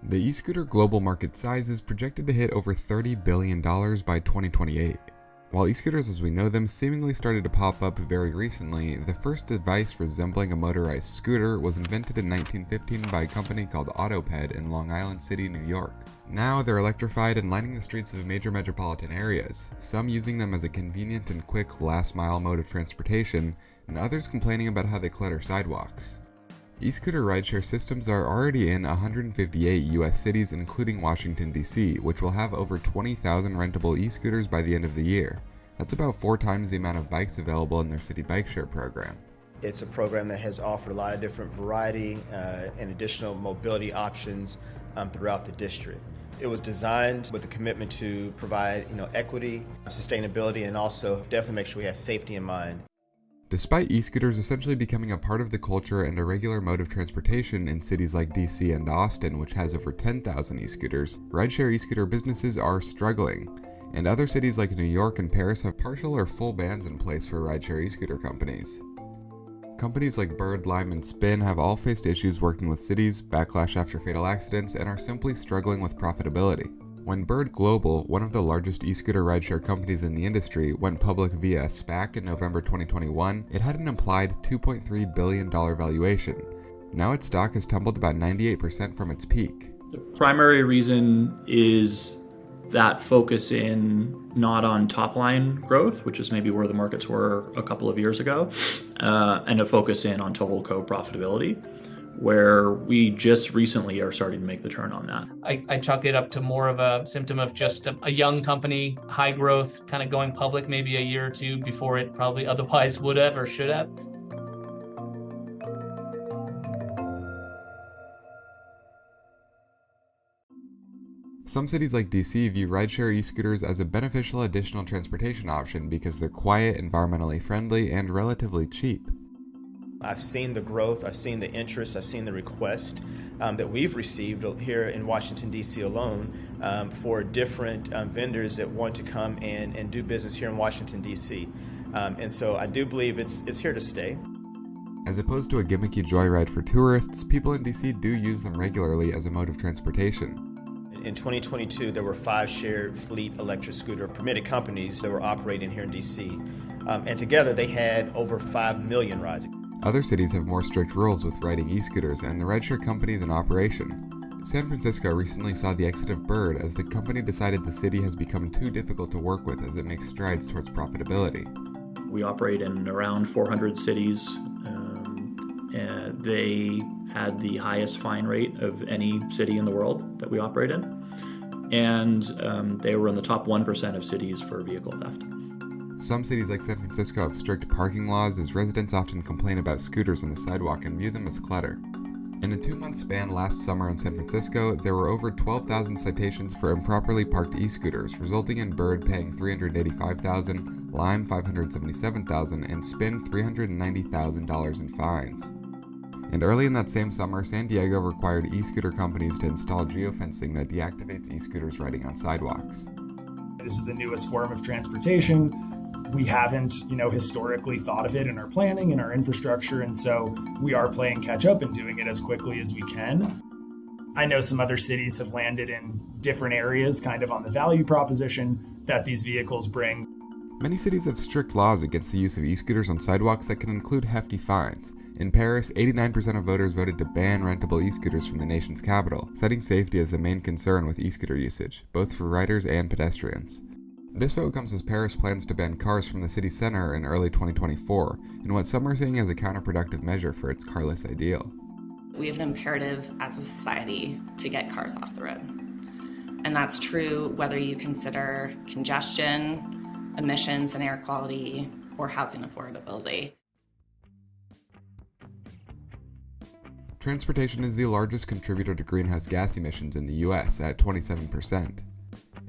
The e-scooter global market size is projected to hit over $30 billion by 2028. While e-scooters as we know them seemingly started to pop up very recently, the first device resembling a motorized scooter was invented in 1915 by a company called Autoped in Long Island City, New York. Now they're electrified and lining the streets of major metropolitan areas, some using them as a convenient and quick last-mile mode of transportation, and others complaining about how they clutter sidewalks. E-scooter rideshare systems are already in 158 US cities including Washington, D.C., which will have over 20,000 rentable e-scooters by the end of the year. That's about 4 times the amount of bikes available in their city bike share program. It's a program that has offered a lot of different variety and additional mobility options throughout the district. It was designed with a commitment to provide equity, sustainability, and also definitely make sure we have safety in mind. Despite e-scooters essentially becoming a part of the culture and a regular mode of transportation in cities like DC and Austin, which has over 10,000 e-scooters, rideshare e-scooter businesses are struggling. And other cities like New York and Paris have partial or full bans in place for rideshare e-scooter companies. Companies like Bird, Lime, and Spin have all faced issues working with cities, backlash after fatal accidents, and are simply struggling with profitability. When Bird Global, one of the largest e-scooter rideshare companies in the industry, went public via a SPAC in November 2021, it had an implied $2.3 billion valuation. Now its stock has tumbled about 98% from its peak. The primary reason is that focus in not on top line growth, which is maybe where the markets were a couple of years ago, and a focus in on total co profitability, where we just recently are starting to make the turn on that. I chalk it up to more of a symptom of just a young company, high growth, kind of going public maybe a year or two before it probably otherwise would have or should have. Some cities like DC view rideshare e-scooters as a beneficial additional transportation option because they're quiet, environmentally friendly, and relatively cheap. I've seen the growth, I've seen the interest, I've seen the request that we've received here in Washington, D.C. alone for different vendors that want to come and do business here in Washington, D.C. And so I do believe it's here to stay. As opposed to a gimmicky joyride for tourists, people in D.C. do use them regularly as a mode of transportation. In 2022, there were 5 shared fleet electric scooter permitted companies that were operating here in D.C. And together they had over 5 million rides. Other cities have more strict rules with riding e-scooters, and the rideshare company is in operation. San Francisco recently saw the exit of Bird as the company decided the city has become too difficult to work with as it makes strides towards profitability. We operate in around 400 cities. And they had the highest fine rate of any city in the world that we operate in. And they were in the top 1% of cities for vehicle theft. Some cities like San Francisco have strict parking laws as residents often complain about scooters on the sidewalk and view them as clutter. In a 2-month span last summer in San Francisco, there were over 12,000 citations for improperly parked e-scooters, resulting in Bird paying $385,000, Lime $577,000, and Spin $390,000 in fines. And early in that same summer, San Diego required e-scooter companies to install geofencing that deactivates e-scooters riding on sidewalks. This is the newest form of transportation. We haven't, historically thought of it in our planning and our infrastructure, and so we are playing catch up and doing it as quickly as we can. I know some other cities have landed in different areas kind of on the value proposition that these vehicles bring. Many cities have strict laws against the use of e-scooters on sidewalks that can include hefty fines. In Paris, 89% of voters voted to ban rentable e-scooters from the nation's capital, citing safety as the main concern with e-scooter usage, both for riders and pedestrians. This vote comes as Paris plans to ban cars from the city center in early 2024, in what some are seeing as a counterproductive measure for its carless ideal. We have an imperative as a society to get cars off the road. And that's true whether you consider congestion, emissions and air quality, or housing affordability. Transportation is the largest contributor to greenhouse gas emissions in the US at 27%.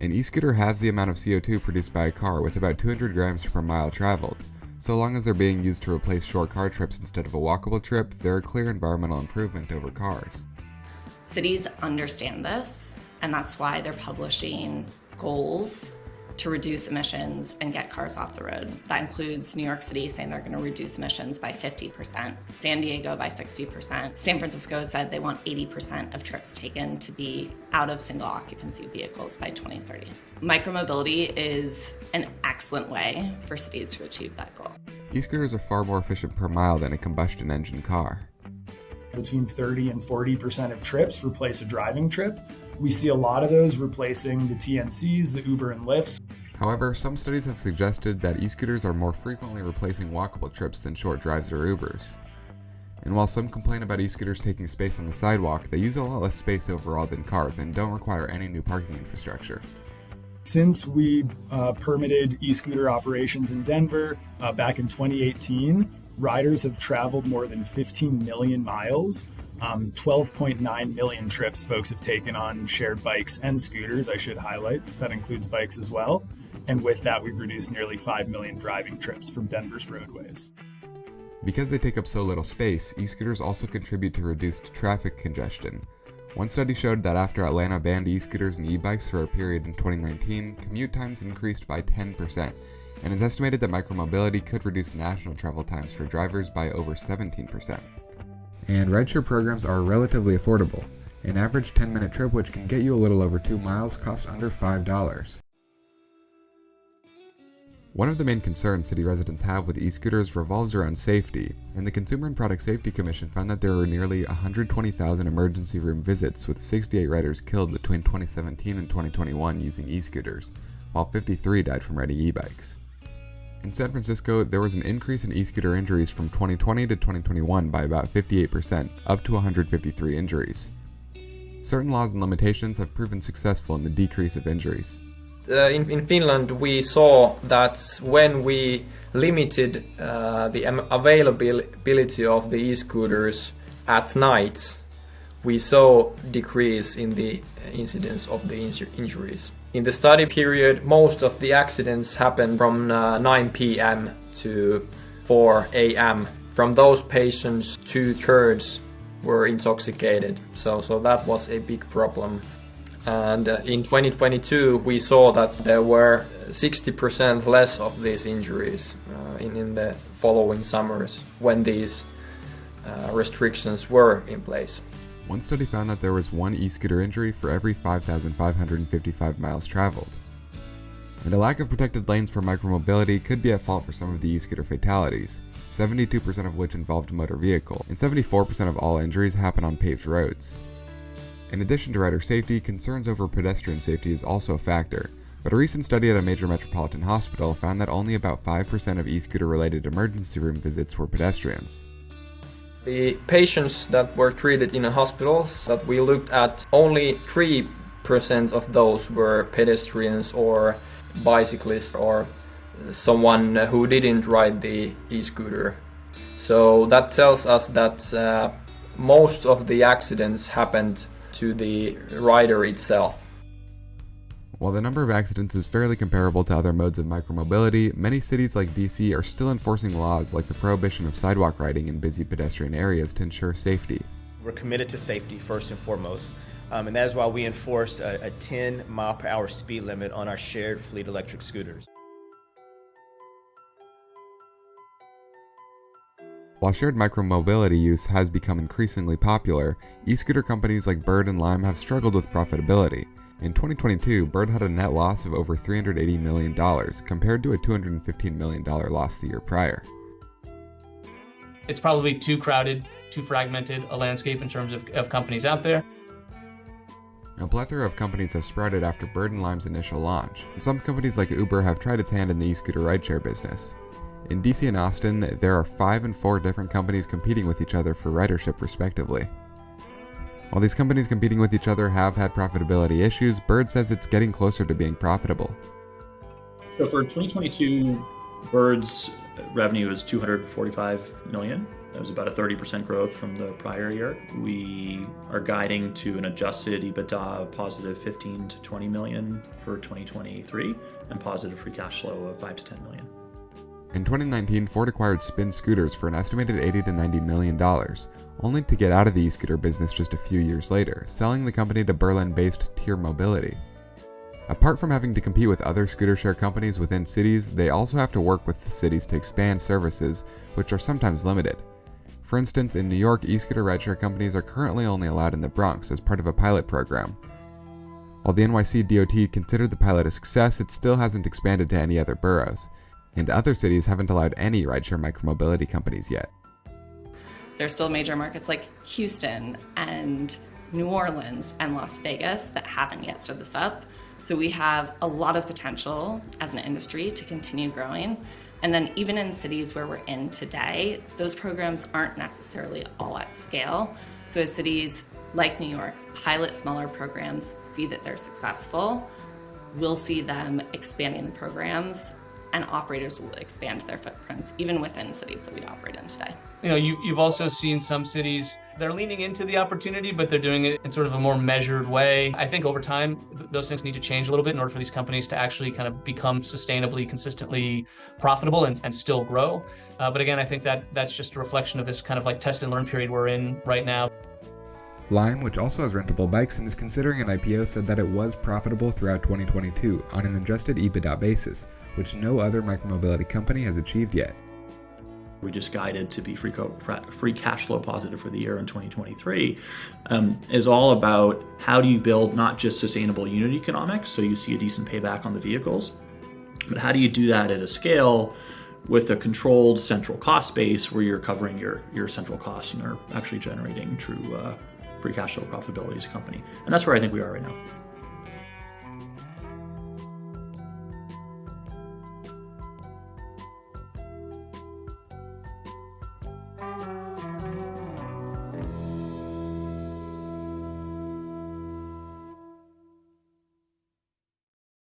An e-scooter halves the amount of CO2 produced by a car with about 200 grams per mile traveled. So long as they're being used to replace short car trips instead of a walkable trip, they're a clear environmental improvement over cars. Cities understand this, and that's why they're publishing goals to reduce emissions and get cars off the road. That includes New York City saying they're going to reduce emissions by 50%, San Diego by 60%. San Francisco said they want 80% of trips taken to be out of single occupancy vehicles by 2030. Micromobility is an excellent way for cities to achieve that goal. E-scooters are far more efficient per mile than a combustion engine car. Between 30 and 40% of trips replace a driving trip. We see a lot of those replacing the TNCs, the Uber and Lyfts. However, some studies have suggested that e-scooters are more frequently replacing walkable trips than short drives or Ubers. And while some complain about e-scooters taking space on the sidewalk, they use a lot less space overall than cars and don't require any new parking infrastructure. Since we permitted e-scooter operations in Denver back in 2018, riders have traveled more than 15 million miles. 12.9 million trips folks have taken on shared bikes and scooters, I should highlight. That includes bikes as well. And with that, we've reduced nearly 5 million driving trips from Denver's roadways. Because they take up so little space, e-scooters also contribute to reduced traffic congestion. One study showed that after Atlanta banned e-scooters and e-bikes for a period in 2019, commute times increased by 10%, and it's estimated that micromobility could reduce national travel times for drivers by over 17%. And rideshare programs are relatively affordable. An average 10-minute trip, which can get you a little over 2 miles, costs under $5. One of the main concerns city residents have with e-scooters revolves around safety, and the Consumer and Product Safety Commission found that there were nearly 120,000 emergency room visits, with 68 riders killed between 2017 and 2021 using e-scooters, while 53 died from riding e-bikes. In San Francisco, there was an increase in e-scooter injuries from 2020 to 2021 by about 58%, up to 153 injuries. Certain laws and limitations have proven successful in the decrease of injuries. In Finland, we saw that when we limited the availability of the e-scooters at night, we saw decrease in the incidence of the injuries. In the study period, most of the accidents happened from 9 p.m. to 4 a.m. From those patients, 2/3 were intoxicated, so that was a big problem. And in 2022, we saw that there were 60% less of these injuries in the following summers when these restrictions were in place. One study found that there was one e-scooter injury for every 5,555 miles traveled. And a lack of protected lanes for micromobility could be at fault for some of the e-scooter fatalities, 72% of which involved a motor vehicle, and 74% of all injuries happen on paved roads. In addition to rider safety, concerns over pedestrian safety is also a factor, but a recent study at a major metropolitan hospital found that only about 5% of e-scooter related emergency room visits were pedestrians. The patients that were treated in hospitals that we looked at, only 3% of those were pedestrians or bicyclists or someone who didn't ride the e-scooter. So that tells us that most of the accidents happened to the rider itself. While the number of accidents is fairly comparable to other modes of micromobility, many cities like DC are still enforcing laws like the prohibition of sidewalk riding in busy pedestrian areas to ensure safety. We're committed to safety first and foremost, and that is why we enforce a 10 mile per hour speed limit on our shared fleet electric scooters. While shared micromobility use has become increasingly popular, e-scooter companies like Bird and Lime have struggled with profitability. In 2022, Bird had a net loss of over $380 million, compared to a $215 million loss the year prior. It's probably too crowded, too fragmented a landscape in terms of companies out there. A plethora of companies have sprouted after Bird and Lime's initial launch. Some companies like Uber have tried its hand in the e-scooter rideshare business. In DC and Austin, there are 5 and 4 different companies competing with each other for ridership respectively. While these companies competing with each other have had profitability issues, Bird says it's getting closer to being profitable. So for 2022, Bird's revenue is $245 million. That was about a 30% growth from the prior year. We are guiding to an adjusted EBITDA of positive $15 to $20 million for 2023 and positive free cash flow of $5 to $10 million. In 2019, Ford acquired Spin Scooters for an estimated $80 to $90 million, only to get out of the e-scooter business just a few years later, selling the company to Berlin-based Tier Mobility. Apart from having to compete with other scooter share companies within cities, they also have to work with the cities to expand services, which are sometimes limited. For instance, in New York, e-scooter rideshare companies are currently only allowed in the Bronx as part of a pilot program. While the NYC DOT considered the pilot a success, it still hasn't expanded to any other boroughs, and other cities haven't allowed any rideshare micromobility companies yet. There's still major markets like Houston and New Orleans and Las Vegas that haven't yet stood this up. So we have a lot of potential as an industry to continue growing. And then even in cities where we're in today, those programs aren't necessarily all at scale. So as cities like New York pilot smaller programs, see that they're successful, we'll see them expanding the programs, and operators will expand their footprints even within cities that we operate in today. You know, you've also seen some cities, they're leaning into the opportunity, but they're doing it in sort of a more measured way. I think over time, those things need to change a little bit in order for these companies to actually kind of become sustainably, consistently profitable and still grow. But again, I think that's just a reflection of this kind of like test and learn period we're in right now. Lime, which also has rentable bikes and is considering an IPO, said that it was profitable throughout 2022 on an adjusted EBITDA basis, which no other micromobility company has achieved yet. We just guided to be free cash flow positive for the year in 2023, is all about how do you build not just sustainable unit economics, so you see a decent payback on the vehicles, but how do you do that at a scale with a controlled central cost base where you're covering your central costs and are actually generating true free cash flow profitability as a company. And that's where I think we are right now.